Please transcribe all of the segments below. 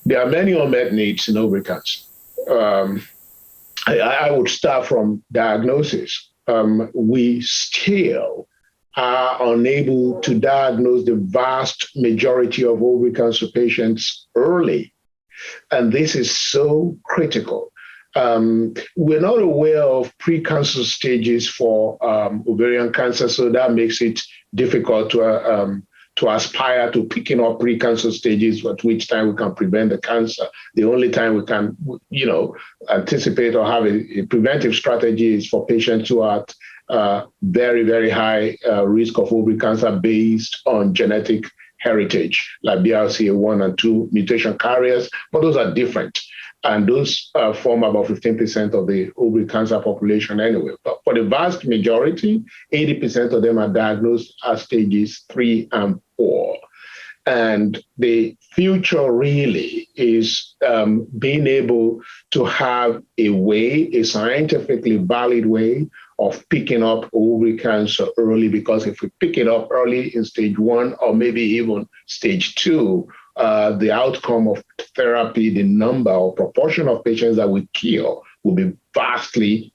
There are many unmet needs in ovarian cancer. Um, I would start from diagnosis. We still are unable to diagnose the vast majority of ovarian cancer patients early. And this is so critical. We're not aware of precancer stages for ovarian cancer, so that makes it difficult to aspire to picking up precancer stages, at which time we can prevent the cancer. The only time we can, anticipate or have a preventive strategy is for patients who are at very, very high risk of ovarian cancer based on genetic heritage, like BRCA1 and 2 mutation carriers, but those are different. And those form about 15% of the ovarian cancer population anyway. But for the vast majority, 80% of them are diagnosed at stages 3 and 4. And the future really is being able to have a way, a scientifically valid way of picking up ovarian cancer early, because if we pick it up early in stage 1 or maybe even stage 2, the outcome of therapy, the number or proportion of patients that we cure will be vastly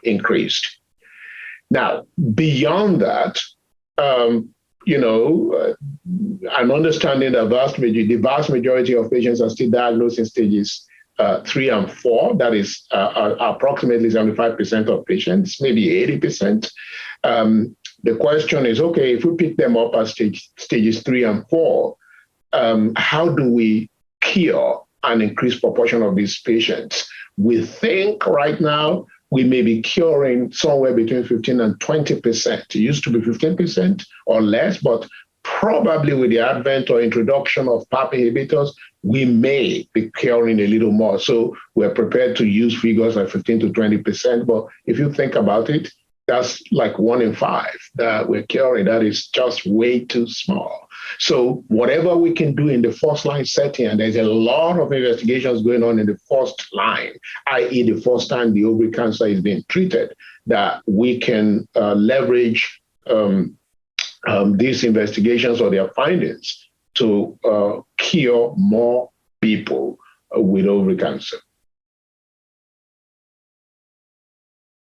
increased. Now, beyond that, I'm understanding the vast majority of patients are still diagnosed in stages 3 and 4. That is approximately 75% of patients, maybe 80%. The question is, okay, if we pick them up at stages 3 and 4, how do we cure an increased proportion of these patients? We think right now we may be curing somewhere between 15 and 20%. It used to be 15% or less, but probably with the advent or introduction of PARP inhibitors, we may be curing a little more. So we're prepared to use figures like 15 to 20%. But if you think about it, that's like 1 in 5 that we're curing. That is just way too small. So whatever we can do in the first line setting, and there's a lot of investigations going on in the first line, i.e. the first time the ovarian cancer is being treated, that we can leverage these investigations or their findings to cure more people with ovarian cancer.